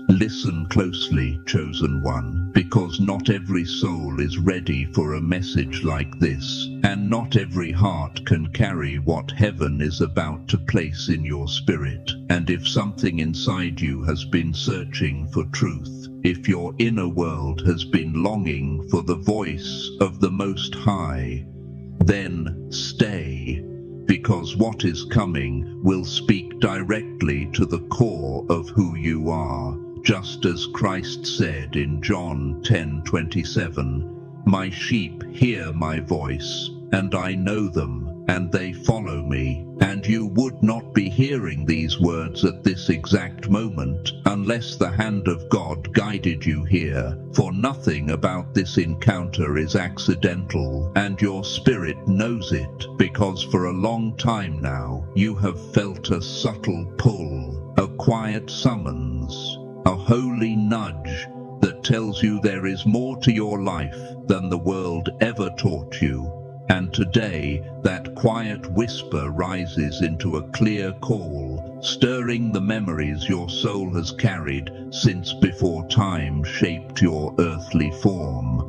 Listen closely, chosen one, because not every soul is ready for a message like this, and not every heart can carry what heaven is about to place in your spirit. And if something inside you has been searching for truth, if your inner world has been longing for the voice of the Most High, then stay, because what is coming will speak directly to the core of who you are. Just as Christ said in John 10:27, "My sheep hear my voice, and I know them, and they follow me." And you would not be hearing these words at this exact moment unless the hand of God guided you here, for nothing about this encounter is accidental, and your spirit knows it, because for a long time now you have felt a subtle pull, a quiet summons, a holy nudge that tells you there is more to your life than the world ever taught you. And today, that quiet whisper rises into a clear call, stirring the memories your soul has carried since before time shaped your earthly form,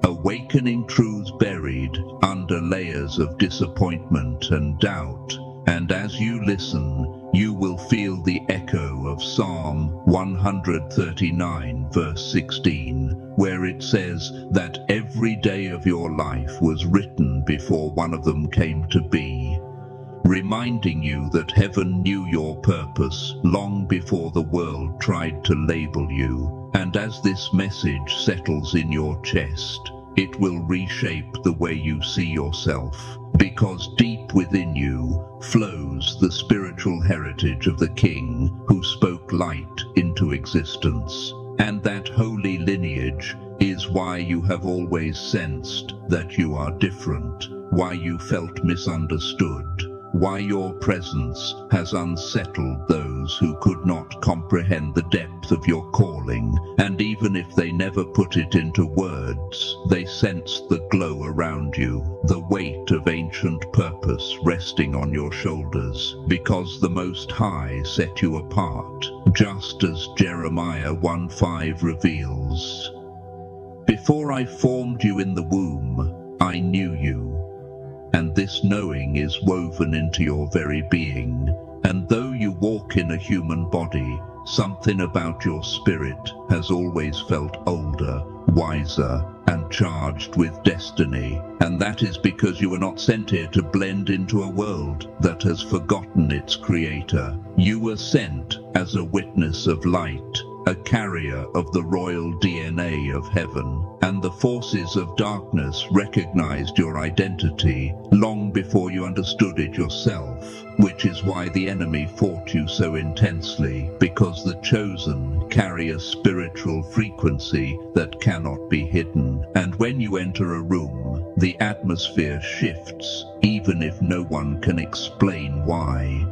awakening truths buried under layers of disappointment and doubt. And as you listen, you will feel the echo of Psalm 139 verse 16, where it says that every day of your life was written before one of them came to be, reminding you that heaven knew your purpose long before the world tried to label you. And as this message settles in your chest, it will reshape the way you see yourself, because deep within you flows the spiritual heritage of the King who spoke light into existence. And that holy lineage is why you have always sensed that you are different, why you felt misunderstood, why your presence has unsettled those who could not comprehend the depth of your calling. And even if they never put it into words, they sensed the glow around you, the weight of ancient purpose resting on your shoulders, because the Most High set you apart, just as Jeremiah 1:5 reveals. "Before I formed you in the womb, I knew you." And this knowing is woven into your very being. And though you walk in a human body, something about your spirit has always felt older, wiser, and charged with destiny. And that is because you were not sent here to blend into a world that has forgotten its creator. You were sent as a witness of light, a carrier of the royal DNA of heaven, and the forces of darkness recognized your identity long before you understood it yourself, which is why the enemy fought you so intensely, because the chosen carry a spiritual frequency that cannot be hidden. And when you enter a room, the atmosphere shifts, even if no one can explain why.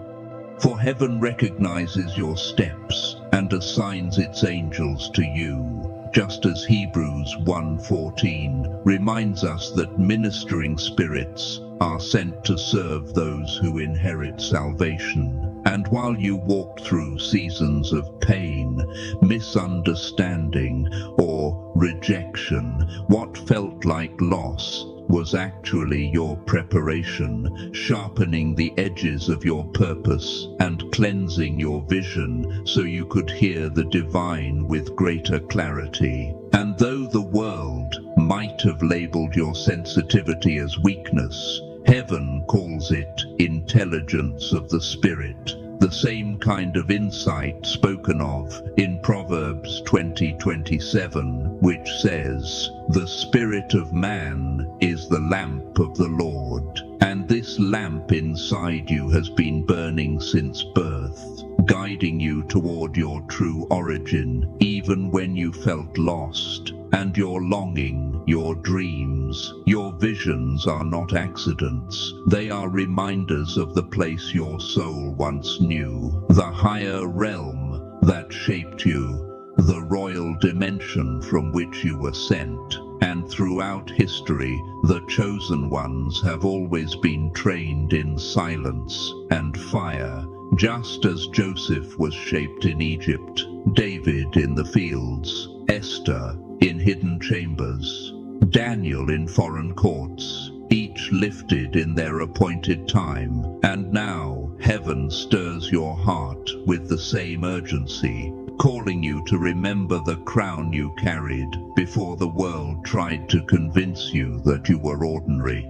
For heaven recognizes your steps and assigns its angels to you, just as Hebrews 1:14 reminds us that ministering spirits are sent to serve those who inherit salvation. And while you walked through seasons of pain, misunderstanding, or rejection, what felt like loss was actually your preparation, sharpening the edges of your purpose and cleansing your vision so you could hear the divine with greater clarity. And though the world might have labeled your sensitivity as weakness, heaven calls it intelligence of the Spirit, the same kind of insight spoken of in Proverbs 20:27, which says, "The spirit of man is the lamp of the Lord." And this lamp inside you has been burning since birth, guiding you toward your true origin, even when you felt lost. And your longing, your dreams, your visions are not accidents. They are reminders of the place your soul once knew, the higher realm that shaped you, the royal dimension from which you were sent. And throughout history, the chosen ones have always been trained in silence and fire. Just as Joseph was shaped in Egypt, David in the fields, Esther in hidden chambers, Daniel in foreign courts, each lifted in their appointed time. And now heaven stirs your heart with the same urgency, calling you to remember the crown you carried before the world tried to convince you that you were ordinary.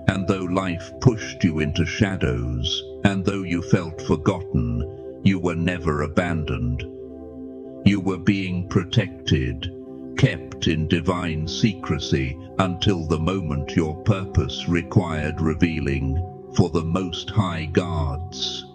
And though life pushed you into shadows, and though you felt forgotten, you were never abandoned. You were being protected, kept in divine secrecy until the moment your purpose required revealing. For the Most High guards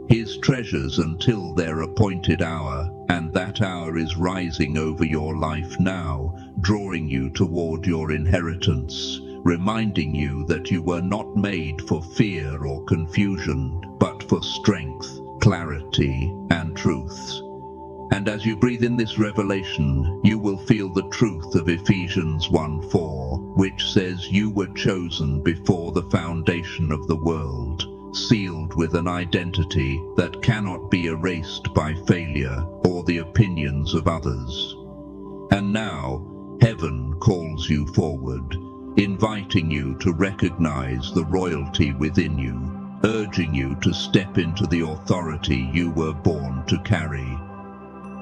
His treasures until their appointed hour, and that hour is rising over your life now, drawing you toward your inheritance, reminding you that you were not made for fear or confusion, but for strength, clarity, and truth. And as you breathe in this revelation, you will feel the truth of Ephesians 1:4, which says you were chosen before the foundation of the world, sealed with an identity that cannot be erased by failure or the opinions of others. And now, heaven calls you forward, inviting you to recognize the royalty within you, urging you to step into the authority you were born to carry.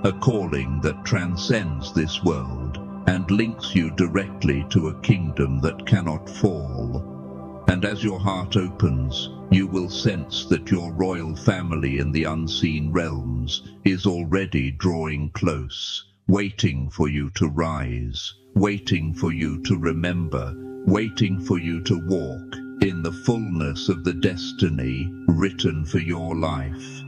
A calling that transcends this world and links you directly to a kingdom that cannot fall. And as your heart opens, you will sense that your royal family in the unseen realms is already drawing close, waiting for you to rise, waiting for you to remember, waiting for you to walk in the fullness of the destiny written for your life.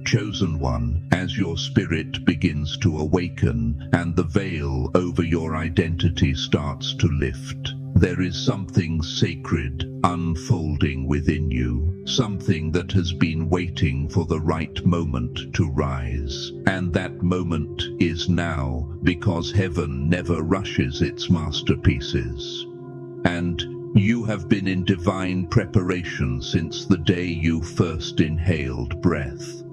Chosen one, as your spirit begins to awaken and the veil over your identity starts to lift, there is something sacred unfolding within you, something that has been waiting for the right moment to rise. And that moment is now, because heaven never rushes its masterpieces. And you have been in divine preparation since the day you first inhaled breath.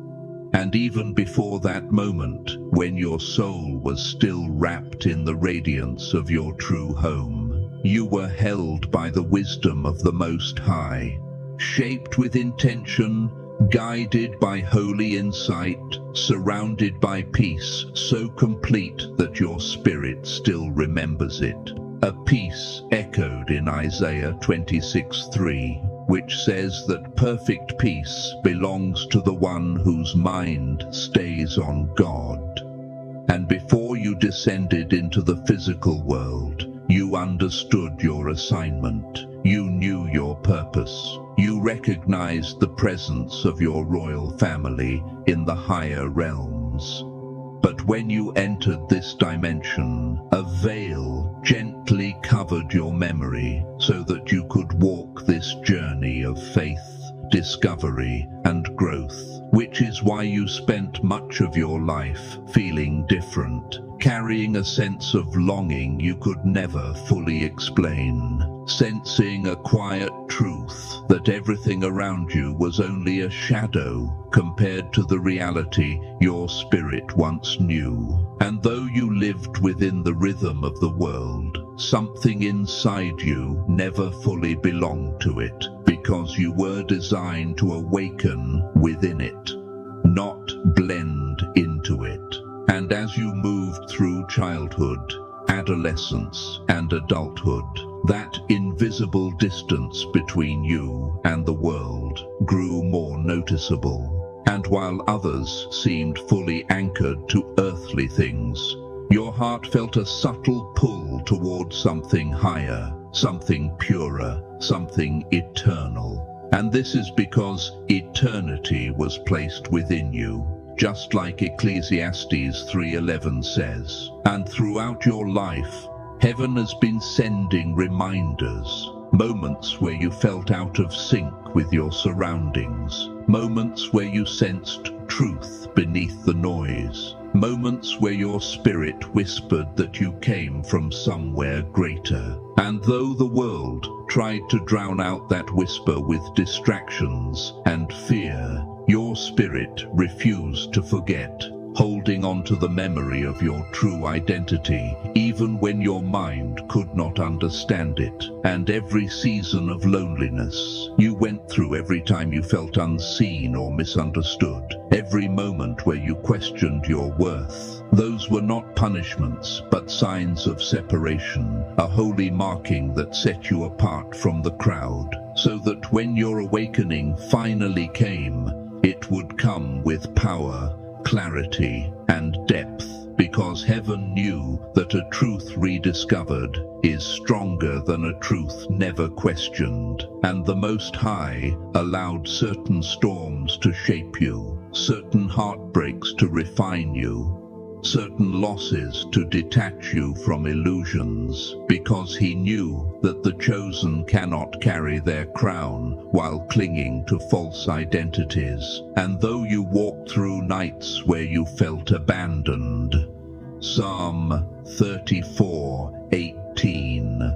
And even before that moment, when your soul was still wrapped in the radiance of your true home, you were held by the wisdom of the Most High, shaped with intention, guided by holy insight, surrounded by peace so complete that your spirit still remembers it. A peace echoed in Isaiah 26:3. Which says that perfect peace belongs to the one whose mind stays on God. And before you descended into the physical world, you understood your assignment. You knew your purpose. You recognized the presence of your royal family in the higher realms. But when you entered this dimension, a veil gently covered your memory so that you could walk this journey of faith, discovery, and growth, which is why you spent much of your life feeling different, carrying a sense of longing you could never fully explain, sensing a quiet truth that everything around you was only a shadow compared to the reality your spirit once knew. And though you lived within the rhythm of the world, something inside you never fully belonged to it, because you were designed to awaken within it, not blend into it. And as you moved through childhood, adolescence, and adulthood, that invisible distance between you and the world grew more noticeable. And while others seemed fully anchored to earthly things, your heart felt a subtle pull toward something higher, something purer, something eternal. And this is because eternity was placed within you, just like Ecclesiastes 3:11 says. And throughout your life, heaven has been sending reminders, moments where you felt out of sync with your surroundings, moments where you sensed truth beneath the noise, moments where your spirit whispered that you came from somewhere greater. And though the world tried to drown out that whisper with distractions and fear, your your spirit refused to forget, holding on to the memory of your true identity, even when your mind could not understand it. And every season of loneliness you went through, every time you felt unseen or misunderstood, every moment where you questioned your worth, those were not punishments, but signs of separation, a holy marking that set you apart from the crowd, so that when your awakening finally came, it would come with power, clarity, and depth, because heaven knew that a truth rediscovered is stronger than a truth never questioned. And the Most High allowed certain storms to shape you, certain heartbreaks to refine you, certain losses to detach you from illusions, because he knew that the chosen cannot carry their crown while clinging to false identities. And though you walked through nights where you felt abandoned, Psalm 34:18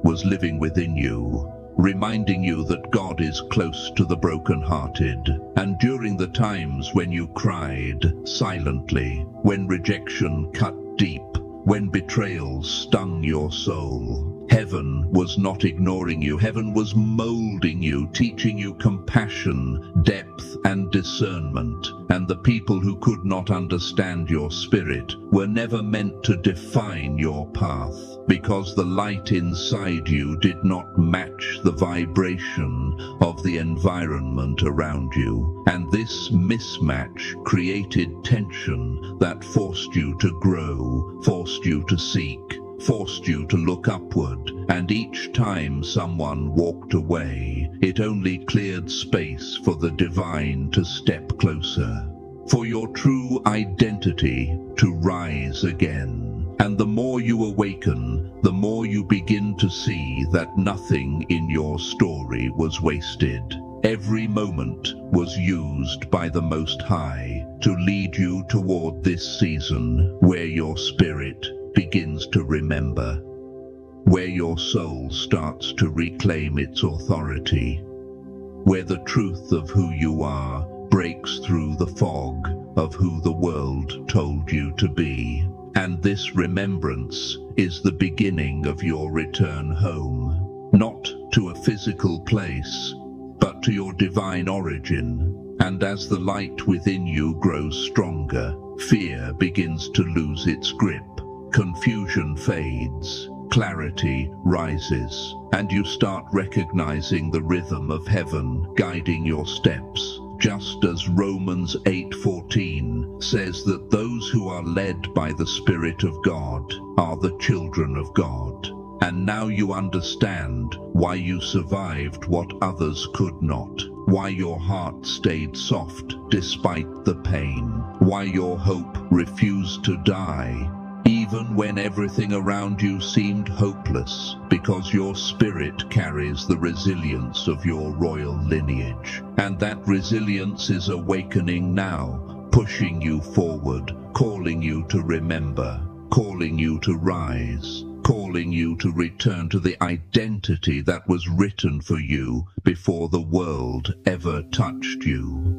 was living within you, reminding you that God is close to the brokenhearted. And during the times when you cried silently, when rejection cut deep, when betrayal stung your soul, heaven was not ignoring you. Heaven was molding you, teaching you compassion, depth, and discernment. And the people who could not understand your spirit were never meant to define your path, because the light inside you did not match the vibration of the environment around you. And this mismatch created tension that forced you to grow, forced you to seek, forced you to look upward. And each time someone walked away, it only cleared space for the divine to step closer, for your true identity to rise again. And the more you awaken, the more you begin to see that nothing in your story was wasted. Every moment was used by the Most High to lead you toward this season where your spirit begins to remember, where your soul starts to reclaim its authority, where the truth of who you are breaks through the fog of who the world told you to be. And this remembrance is the beginning of your return home, not to a physical place, but to your divine origin. And as the light within you grows stronger, fear begins to lose its grip, confusion fades, clarity rises, and you start recognizing the rhythm of heaven guiding your steps. Just as Romans 8:14 says that those who are led by the Spirit of God are the children of God. And now you understand why you survived what others could not, why your heart stayed soft despite the pain, why your hope refused to die, even when everything around you seemed hopeless, because your spirit carries the resilience of your royal lineage. And that resilience is awakening now, pushing you forward, calling you to remember, calling you to rise, calling you to return to the identity that was written for you before the world ever touched you.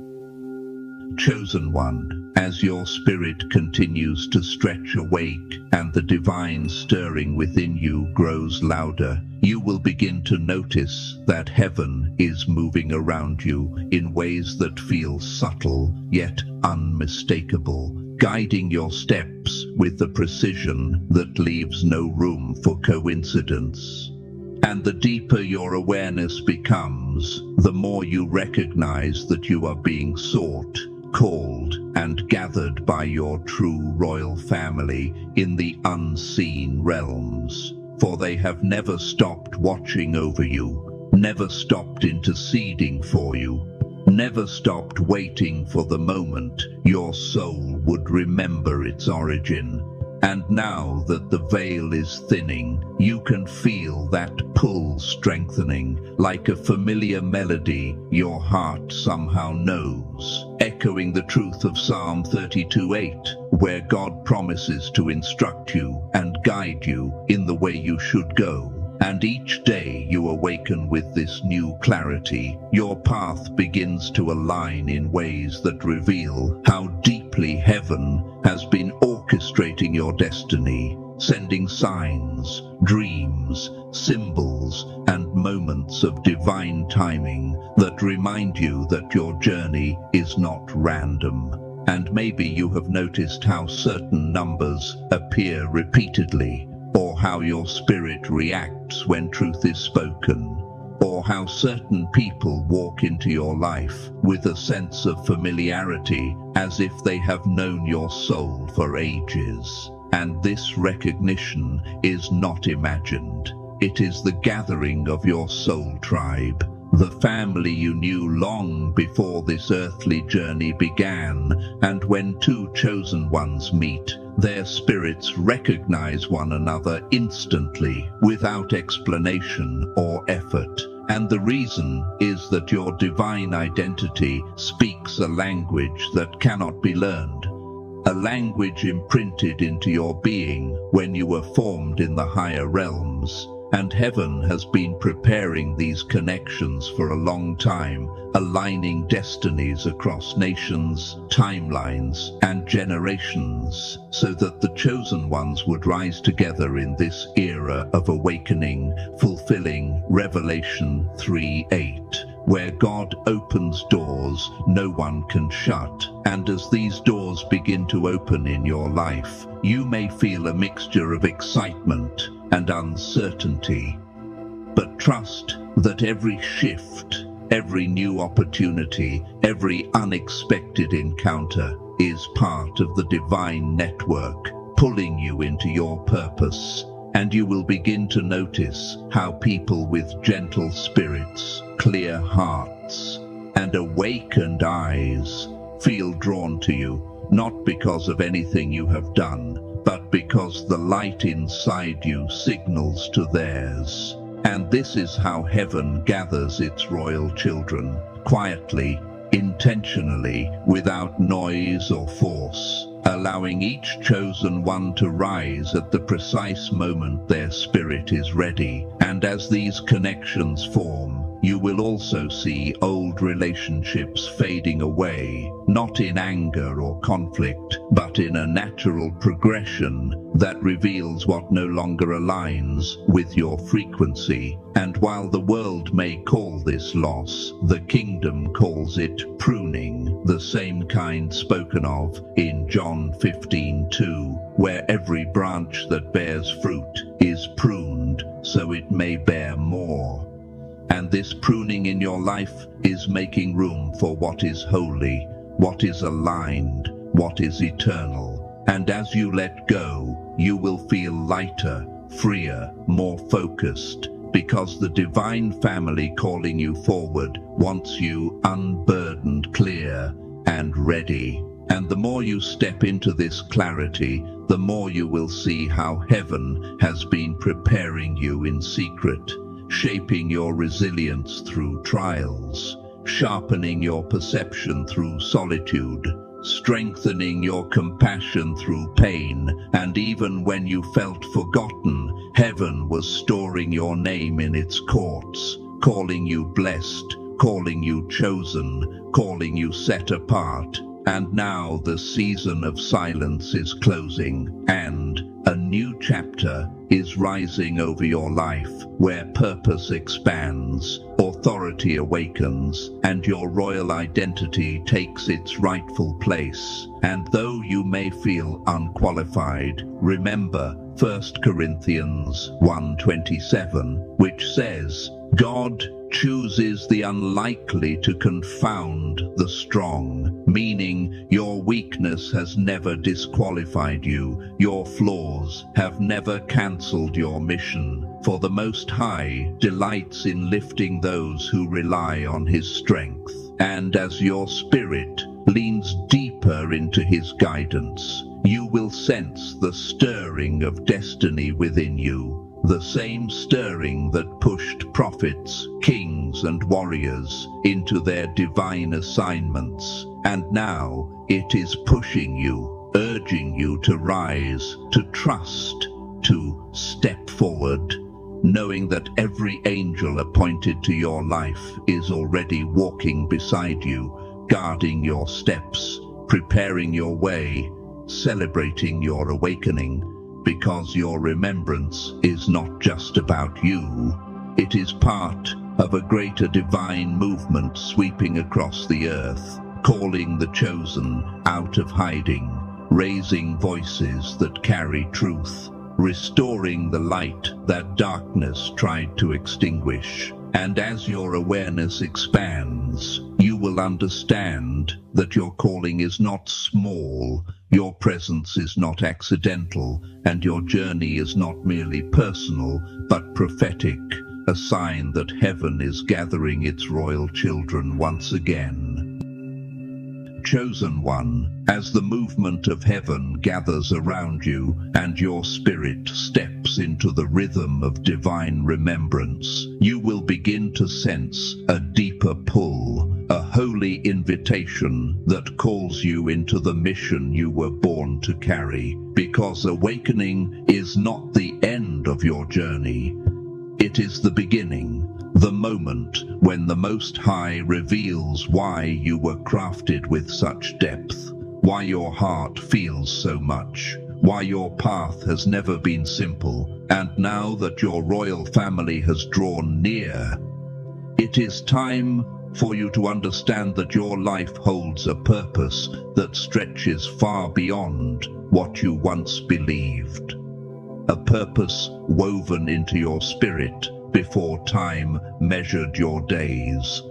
Chosen one, as your spirit continues to stretch awake and the divine stirring within you grows louder, you will begin to notice that heaven is moving around you in ways that feel subtle yet unmistakable, guiding your steps with the precision that leaves no room for coincidence. And the deeper your awareness becomes, the more you recognize that you are being sought, called, and gathered by your true royal family in the unseen realms. For they have never stopped watching over you, never stopped interceding for you, never stopped waiting for the moment your soul would remember its origin. And now that the veil is thinning, you can feel that pull strengthening, like a familiar melody your heart somehow knows, echoing the truth of Psalm 32:8, where God promises to instruct you and guide you in the way you should go. And each day you awaken with this new clarity. Your path begins to align in ways that reveal how deeply heaven has been orchestrating your destiny, sending signs, dreams, symbols, and moments of divine timing that remind you that your journey is not random. And maybe you have noticed how certain numbers appear repeatedly, or how your spirit reacts when truth is spoken, or how certain people walk into your life with a sense of familiarity as if they have known your soul for ages. And this recognition is not imagined. It is the gathering of your soul tribe, the family you knew long before this earthly journey began. And when two chosen ones meet, their spirits recognize one another instantly, without explanation or effort. And the reason is that your divine identity speaks a language that cannot be learned, a language imprinted into your being when you were formed in the higher realms. And heaven has been preparing these connections for a long time, aligning destinies across nations, timelines, and generations, so that the chosen ones would rise together in this era of awakening, fulfilling Revelation 3:8, where God opens doors no one can shut. And as these doors begin to open in your life, you may feel a mixture of excitement and uncertainty. But trust that every shift, every new opportunity, every unexpected encounter is part of the divine network, pulling you into your purpose. And you will begin to notice how people with gentle spirits, clear hearts, and awakened eyes feel drawn to you, not because of anything you have done, but because the light inside you signals to theirs. And this is how heaven gathers its royal children, quietly, intentionally, without noise or force, allowing each chosen one to rise at the precise moment their spirit is ready. And as these connections form, you will also see old relationships fading away, not in anger or conflict, but in a natural progression that reveals what no longer aligns with your frequency. And while the world may call this loss, the kingdom calls it pruning, the same kind spoken of in John 15:2, where every branch that bears fruit is pruned so it may bear more. And this pruning in your life is making room for what is holy, what is aligned, what is eternal. And as you let go, you will feel lighter, freer, more focused, because the divine family calling you forward wants you unburdened, clear, and ready. And the more you step into this clarity, the more you will see how heaven has been preparing you in secret, shaping your resilience through trials, sharpening your perception through solitude, strengthening your compassion through pain. And even when you felt forgotten, heaven was storing your name in its courts, calling you blessed, calling you chosen, calling you set apart. And now the season of silence is closing, and a new chapter is rising over your life, where purpose expands, authority awakens, and your royal identity takes its rightful place. And though you may feel unqualified, remember 1 Corinthians 1:27, which says, God chooses the unlikely to confound the strong, meaning your weakness has never disqualified you, your flaws have never cancelled your mission, for the Most High delights in lifting those who rely on His strength. And as your spirit leans deeper into His guidance, you will sense the stirring of destiny within you, the same stirring that pushed prophets, kings, and warriors into their divine assignments. And now it is pushing you, urging you to rise, to trust, to step forward. knowing that every angel appointed to your life is already walking beside you, guarding your steps, preparing your way, celebrating your awakening, because your remembrance is not just about you. It is part of a greater divine movement sweeping across the earth, calling the chosen out of hiding, raising voices that carry truth, restoring the light that darkness tried to extinguish. And as your awareness expands, you will understand that your calling is not small, your presence is not accidental, and your journey is not merely personal, but prophetic, a sign that heaven is gathering its royal children once again. Chosen one, as the movement of heaven gathers around you and your spirit steps into the rhythm of divine remembrance, you will begin to sense a deeper pull, a holy invitation that calls you into the mission you were born to carry, because awakening is not the end of your journey. It is the beginning, the moment when the Most High reveals why you were crafted with such depth, why your heart feels so much, why your path has never been simple, and now that your royal family has drawn near, it is time for you to understand that your life holds a purpose that stretches far beyond what you once believed. A purpose woven into your spirit before time measured your days.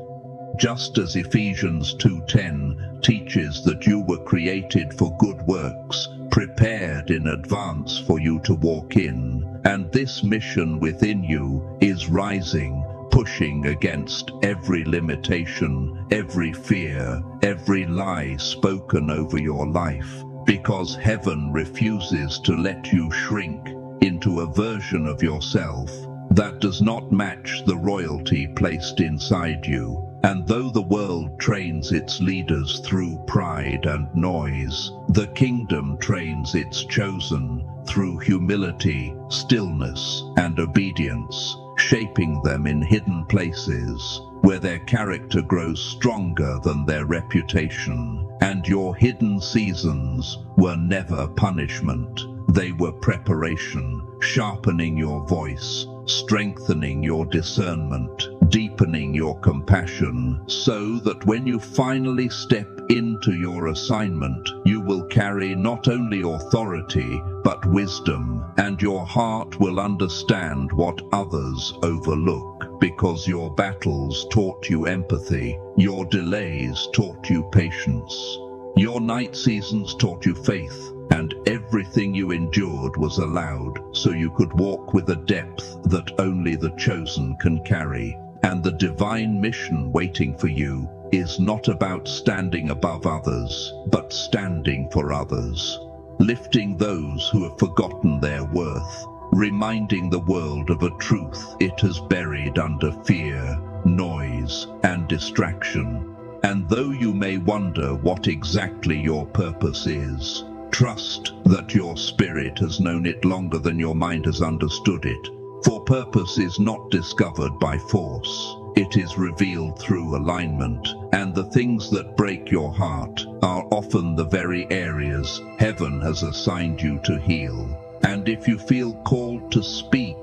Just as Ephesians 2:10 teaches that you were created for good works, prepared in advance for you to walk in, and this mission within you is rising, pushing against every limitation, every fear, every lie spoken over your life, because heaven refuses to let you shrink into a version of yourself that does not match the royalty placed inside you. And though the world trains its leaders through pride and noise, the kingdom trains its chosen through humility, stillness, and obedience, shaping them in hidden places where their character grows stronger than their reputation. And your hidden seasons were never punishment. They were preparation, sharpening your voice, strengthening your discernment, deepening your compassion, so that when you finally step into your assignment, you will carry not only authority, but wisdom, and your heart will understand what others overlook, because your battles taught you empathy, your delays taught you patience, your night seasons taught you faith, and everything you endured was allowed so you could walk with a depth that only the chosen can carry. And the divine mission waiting for you is not about standing above others, but standing for others, lifting those who have forgotten their worth, reminding the world of a truth it has buried under fear, noise, and distraction. And though you may wonder what exactly your purpose is, trust that your spirit has known it longer than your mind has understood it. For purpose is not discovered by force. It is revealed through alignment, and the things that break your heart are often the very areas heaven has assigned you to heal. And if you feel called to speak,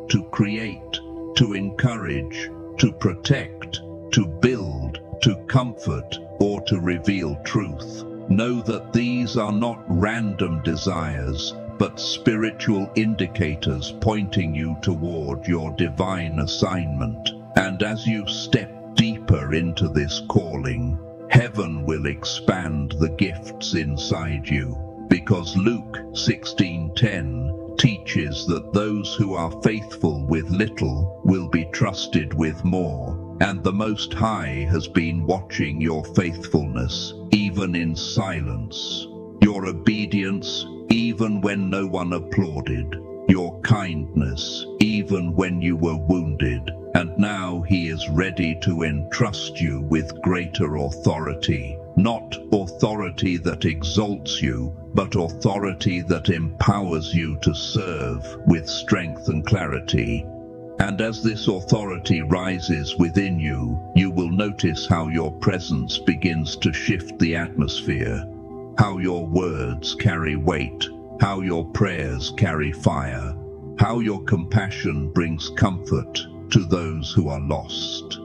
to create, to encourage, to protect, to build, to comfort, or to reveal truth, know that these are not random desires, but spiritual indicators pointing you toward your divine assignment. And as you step deeper into this calling, heaven will expand the gifts inside you, because Luke 16:10 teaches that those who are faithful with little will be trusted with more. And the Most High has been watching your faithfulness, even in silence, your obedience, even when no one applauded, your kindness, even when you were wounded. And now He is ready to entrust you with greater authority, not authority that exalts you, but authority that empowers you to serve with strength and clarity. And as this authority rises within you, you will notice how your presence begins to shift the atmosphere, how your words carry weight, how your prayers carry fire, how your compassion brings comfort to those who are lost.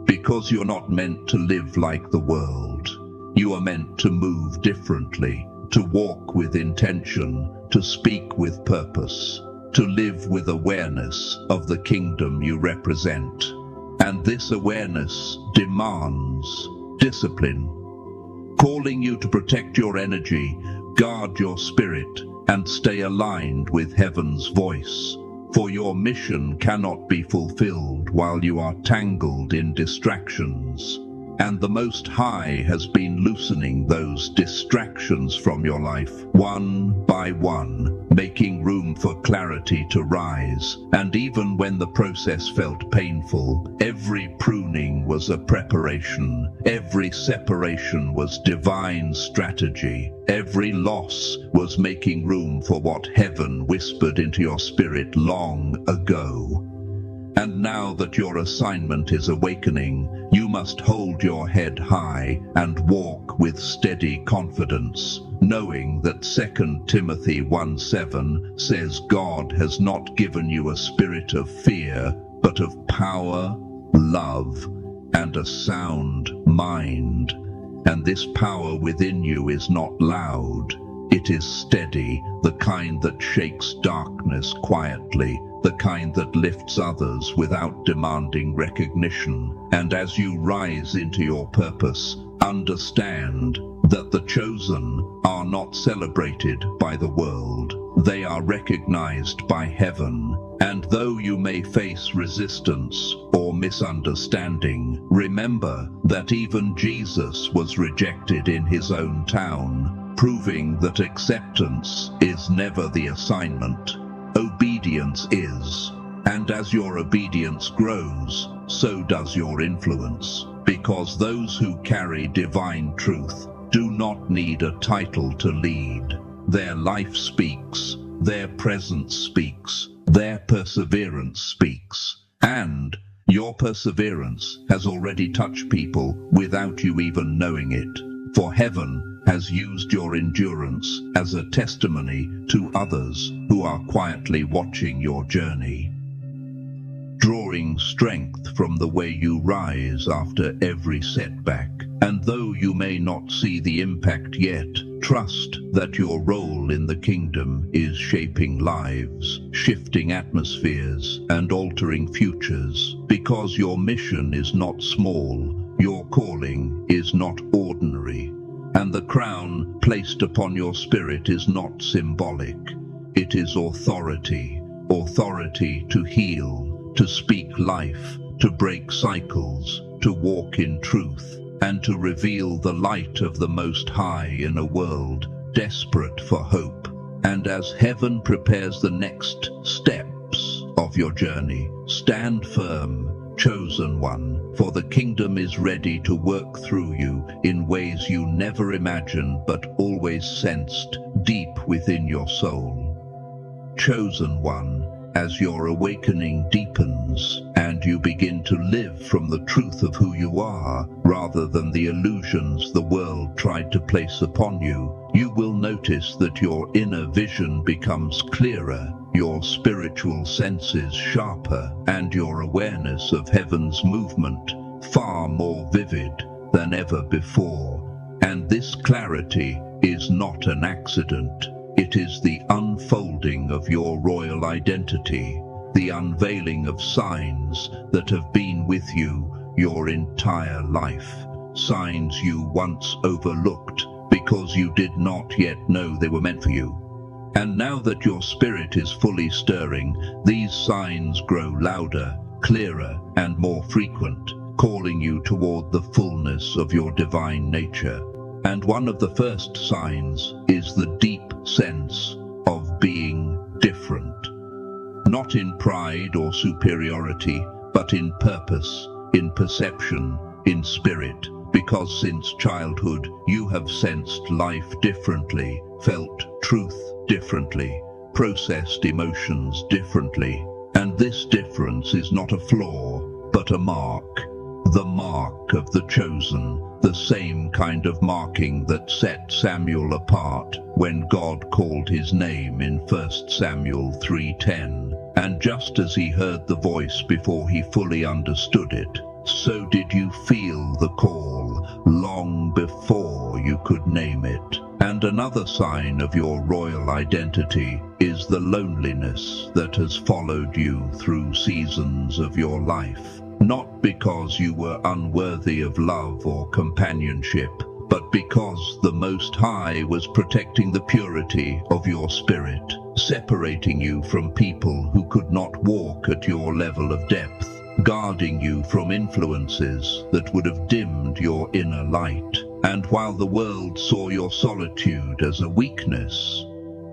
Because you're not meant to live like the world. You are meant to move differently, to walk with intention, to speak with purpose, to live with awareness of the kingdom you represent. And this awareness demands discipline, calling you to protect your energy, guard your spirit, and stay aligned with heaven's voice. For your mission cannot be fulfilled while you are tangled in distractions. And the Most High has been loosening those distractions from your life, one by one, making room for clarity to rise. And even when the process felt painful, every pruning was a preparation, every separation was divine strategy, every loss was making room for what heaven whispered into your spirit long ago. And now that your assignment is awakening, you must hold your head high and walk with steady confidence, knowing that 2 Timothy 1:7 says God has not given you a spirit of fear, but of power, love, and a sound mind. And this power within you is not loud. It is steady, the kind that shakes darkness quietly, the kind that lifts others without demanding recognition. And as you rise into your purpose, understand that the chosen are not celebrated by the world. They are recognized by heaven. And though you may face resistance or misunderstanding, remember that even Jesus was rejected in his own town, proving that acceptance is never the assignment. Obedience is. And as your obedience grows, so does your influence. Because those who carry divine truth do not need a title to lead. Their life speaks, their presence speaks, their perseverance speaks. And your perseverance has already touched people without you even knowing it. For heaven has used your endurance as a testimony to others who are quietly watching your journey, drawing strength from the way you rise after every setback. And though you may not see the impact yet, trust that your role in the kingdom is shaping lives, shifting atmospheres, and altering futures. Because your mission is not small, your calling is not ordinary. And the crown placed upon your spirit is not symbolic. It is authority. Authority to heal, to speak life, to break cycles, to walk in truth, and to reveal the light of the Most High in a world desperate for hope. And as heaven prepares the next steps of your journey, stand firm, chosen one, for the kingdom is ready to work through you in ways you never imagined but always sensed deep within your soul. Chosen one, as your awakening deepens and you begin to live from the truth of who you are rather than the illusions the world tried to place upon you, you will notice that your inner vision becomes clearer, your spiritual senses sharper, and your awareness of heaven's movement far more vivid than ever before. And this clarity is not an accident. It is the unfolding of your royal identity, the unveiling of signs that have been with you your entire life, signs you once overlooked because you did not yet know they were meant for you. And now that your spirit is fully stirring, these signs grow louder, clearer, and more frequent, calling you toward the fullness of your divine nature. And one of the first signs is the deep sense of being different. Not in pride or superiority, but in purpose, in perception, in spirit. Because since childhood, you have sensed life differently, felt truth differently, processed emotions differently. And this difference is not a flaw, but a mark. The mark of the chosen, the same kind of marking that set Samuel apart when God called his name in 1 Samuel 3:10. And just as he heard the voice before he fully understood it, so did you feel the call long before you could name it. And another sign of your royal identity is the loneliness that has followed you through seasons of your life. Not because you were unworthy of love or companionship, but because the Most High was protecting the purity of your spirit, separating you from people who could not walk at your level of depth, guarding you from influences that would have dimmed your inner light. And while the world saw your solitude as a weakness,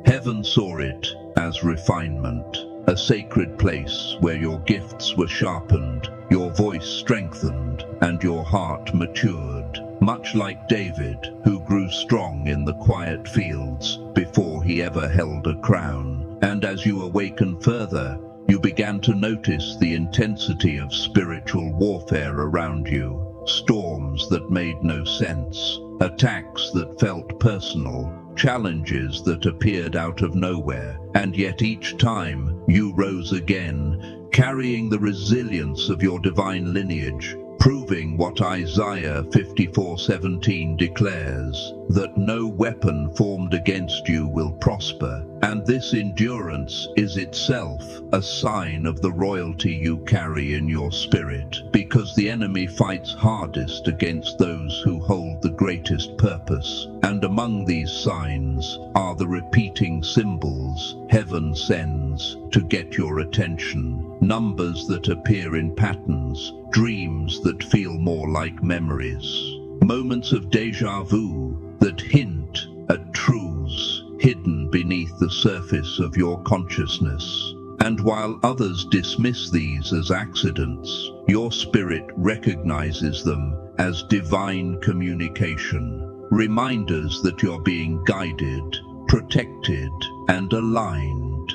heaven saw it as refinement, a sacred place where your gifts were sharpened, your voice strengthened, and your heart matured. Much like David, who grew strong in the quiet fields before he ever held a crown. And as you awaken further, you began to notice the intensity of spiritual warfare around you. Storms that made no sense, attacks that felt personal, challenges that appeared out of nowhere. And yet each time you rose again, carrying the resilience of your divine lineage, proving what Isaiah 54:17 declares, that no weapon formed against you will prosper. And this endurance is itself a sign of the royalty you carry in your spirit, because the enemy fights hardest against those who hold the greatest purpose. And among these signs are the repeating symbols heaven sends to get your attention, numbers that appear in patterns, dreams that feel more like memories, moments of déjà vu that hint at truths hidden beneath the surface of your consciousness. And while others dismiss these as accidents, your spirit recognizes them as divine communication, reminders that you're being guided, protected, and aligned.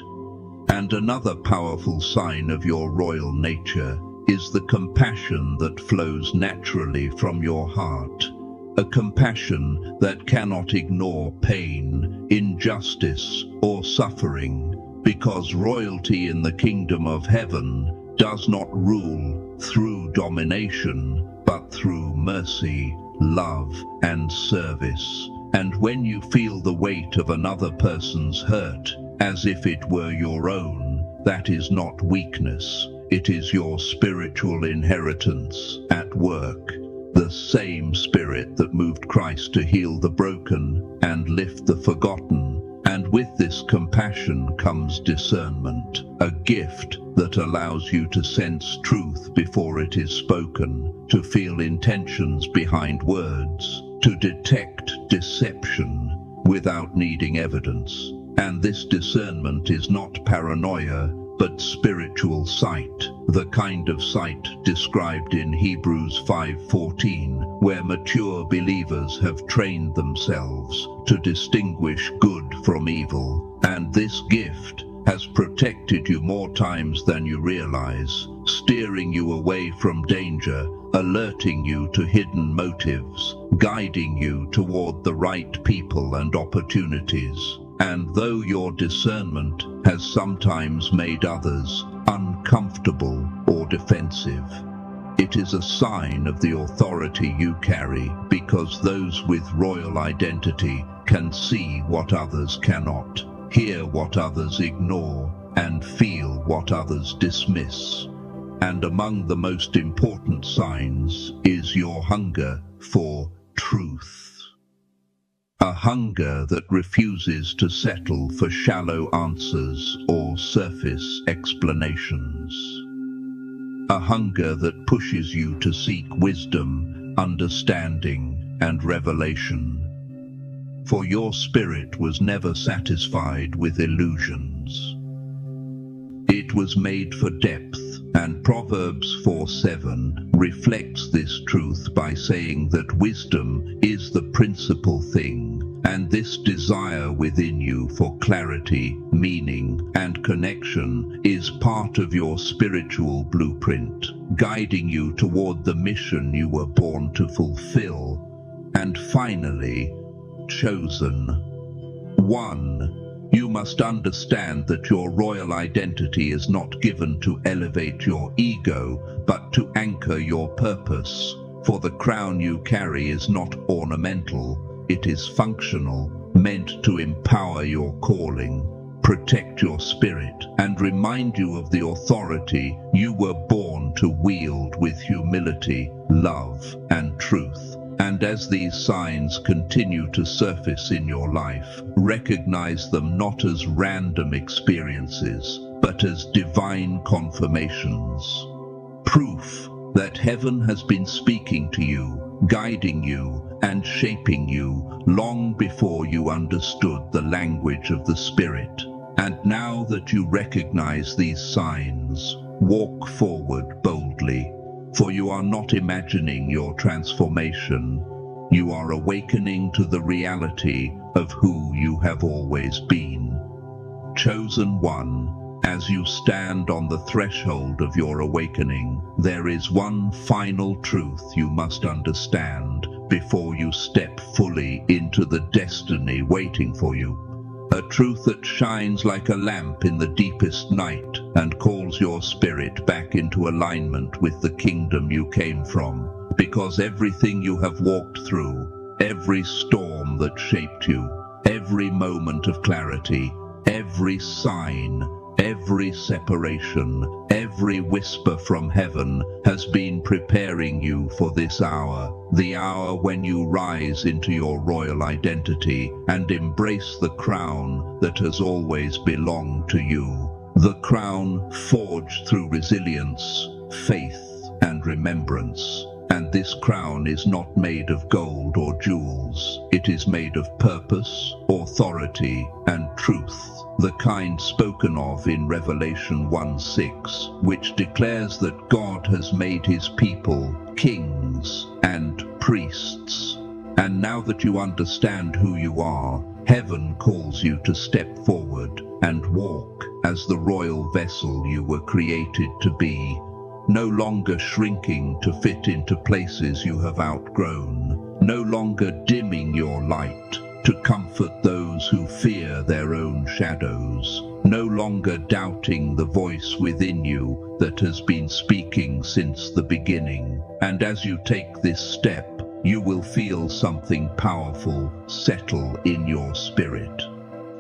And another powerful sign of your royal nature is the compassion that flows naturally from your heart, a compassion that cannot ignore pain, injustice, or suffering, because royalty in the kingdom of heaven does not rule through domination, but through mercy, love, and service. And when you feel the weight of another person's hurt, as if it were your own, that is not weakness. It is your spiritual inheritance at work, the same spirit that moved Christ to heal the broken and lift the forgotten. And with this compassion comes discernment, a gift that allows you to sense truth before it is spoken, to feel intentions behind words, to detect deception without needing evidence. And this discernment is not paranoia, but spiritual sight, the kind of sight described in Hebrews 5:14, where mature believers have trained themselves to distinguish good from evil. And this gift has protected you more times than you realize, steering you away from danger, alerting you to hidden motives, guiding you toward the right people and opportunities. And though your discernment has sometimes made others uncomfortable or defensive, it is a sign of the authority you carry, because those with royal identity can see what others cannot, hear what others ignore, and feel what others dismiss. And among the most important signs is your hunger for truth. A hunger that refuses to settle for shallow answers or surface explanations. A hunger that pushes you to seek wisdom, understanding, and revelation. For your spirit was never satisfied with illusions. It was made for depth, and Proverbs 4:7 reflects this truth by saying that wisdom is the principal thing, And this desire within you for clarity, meaning, and connection is part of your spiritual blueprint, guiding you toward the mission you were born to fulfill. And finally, chosen one. You must understand that your royal identity is not given to elevate your ego, but to anchor your purpose. For the crown you carry is not ornamental. It is functional, meant to empower your calling, protect your spirit, and remind you of the authority you were born to wield with humility, love, and truth. And as these signs continue to surface in your life, recognize them not as random experiences, but as divine confirmations. Proof that heaven has been speaking to you, guiding you, and shaping you long before you understood the language of the Spirit. And now that you recognize these signs, walk forward boldly, for you are not imagining your transformation. You are awakening to the reality of who you have always been. Chosen one. As you stand on the threshold of your awakening, there is one final truth you must understand before you step fully into the destiny waiting for you. A truth that shines like a lamp in the deepest night and calls your spirit back into alignment with the kingdom you came from. Because everything you have walked through, every storm that shaped you, every moment of clarity, every sign, every separation, every whisper from heaven has been preparing you for this hour, the hour when you rise into your royal identity and embrace the crown that has always belonged to you. The crown forged through resilience, faith, and remembrance. And this crown is not made of gold or jewels. It is made of purpose, authority, and truth. The kind spoken of in Revelation 1:6, which declares that God has made his people kings and priests. And now that you understand who you are, heaven calls you to step forward and walk as the royal vessel you were created to be, no longer shrinking to fit into places you have outgrown, no longer dimming your light to comfort those who fear their own shadows, no longer doubting the voice within you that has been speaking since the beginning. And as you take this step, you will feel something powerful settle in your spirit.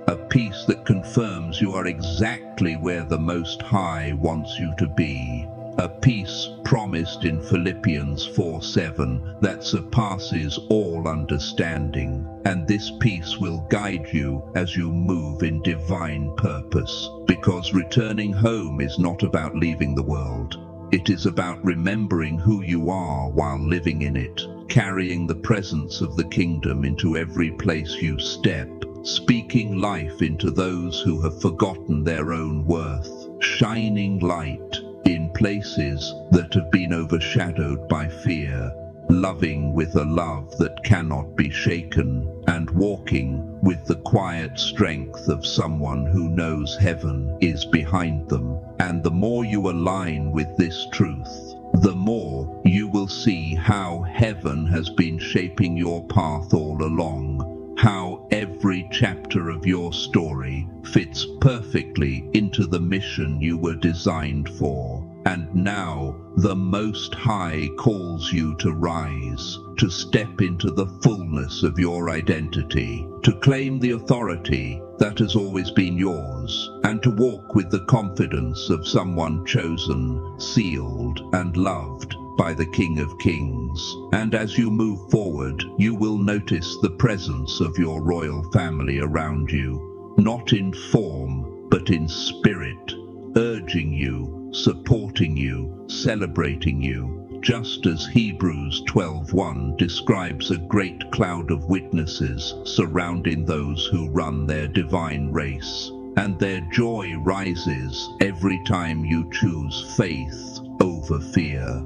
A peace that confirms you are exactly where the Most High wants you to be. A peace promised in Philippians 4:7 that surpasses all understanding. And this peace will guide you as you move in divine purpose. Because returning home is not about leaving the world. It is about remembering who you are while living in it, carrying the presence of the kingdom into every place you step, speaking life into those who have forgotten their own worth, shining light in places that have been overshadowed by fear, loving with a love that cannot be shaken, and walking with the quiet strength of someone who knows heaven is behind them. And the more you align with this truth, the more you will see how heaven has been shaping your path all along, how every chapter of your story fits perfectly into the mission you were designed for. And now the Most High calls you to rise, to step into the fullness of your identity, to claim the authority that has always been yours, and to walk with the confidence of someone chosen, sealed, and loved by the King of Kings. And as you move forward, you will notice the presence of your royal family around you, not in form, but in spirit, urging you, supporting you, celebrating you, just as Hebrews 12:1 describes a great cloud of witnesses surrounding those who run their divine race. And their joy rises every time you choose faith over fear.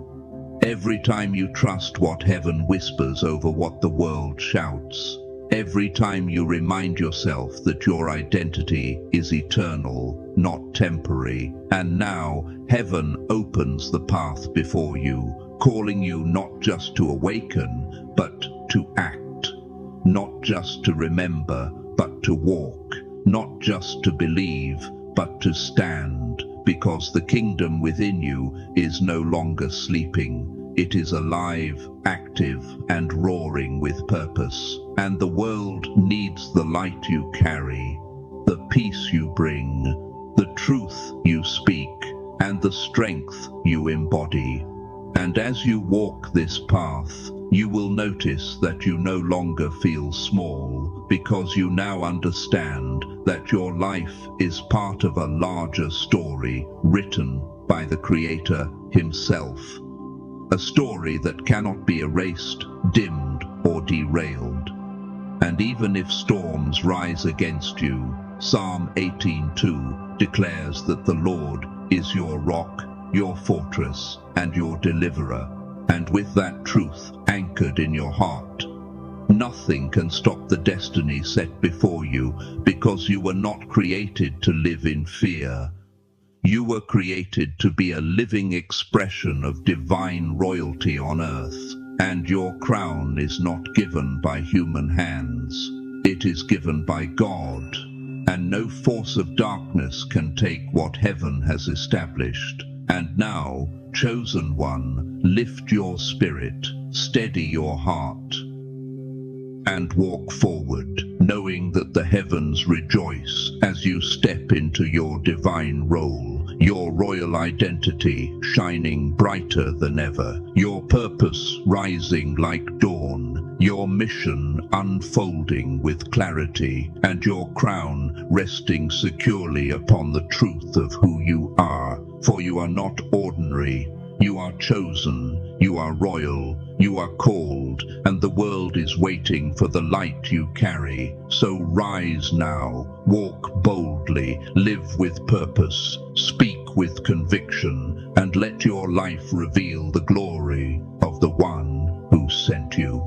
Every time you trust what heaven whispers over what the world shouts. Every time you remind yourself that your identity is eternal, not temporary, and now heaven opens the path before you, calling you not just to awaken, but to act, not just to remember, but to walk, not just to believe, but to stand, because the kingdom within you is no longer sleeping. It is alive, active, and roaring with purpose. And the world needs the light you carry, the peace you bring, the truth you speak, and the strength you embody. And as you walk this path, you will notice that you no longer feel small, because you now understand that your life is part of a larger story written by the Creator Himself. A story that cannot be erased, dimmed, or derailed. And even if storms rise against you, Psalm 18:2 declares that the Lord is your rock, your fortress, and your deliverer. And with that truth anchored in your heart, nothing can stop the destiny set before you, because you were not created to live in fear. You were created to be a living expression of divine royalty on earth, and your crown is not given by human hands. It is given by God, and no force of darkness can take what heaven has established. And now, chosen one, lift your spirit, steady your heart, and walk forward, knowing that the heavens rejoice as you step into your divine role, your royal identity shining brighter than ever, your purpose rising like dawn, your mission unfolding with clarity, and your crown resting securely upon the truth of who you are. For you are not ordinary, you are chosen, you are royal, you are called, and the world is waiting for the light you carry. So rise now, walk boldly, live with purpose, speak with conviction, and let your life reveal the glory of the one who sent you.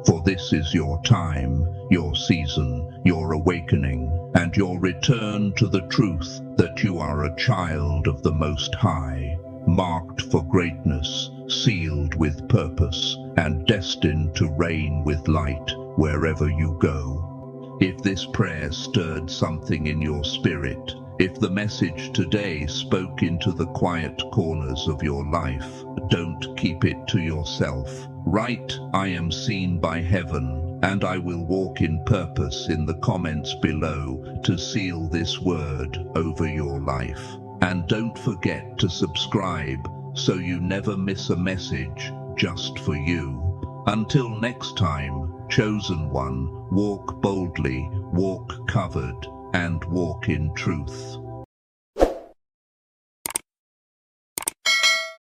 For this is your time, your season, your awakening, and your return to the truth that you are a child of the Most High, marked for greatness, sealed with purpose, and destined to reign with light wherever you go. If this prayer stirred something in your spirit, if the message today spoke into the quiet corners of your life, don't keep it to yourself. Write, "I am seen by heaven, and I will walk in purpose" in the comments below to seal this word over your life. And don't forget to subscribe so you never miss a message just for you. Until next time, chosen one, walk boldly, walk covered, and walk in truth.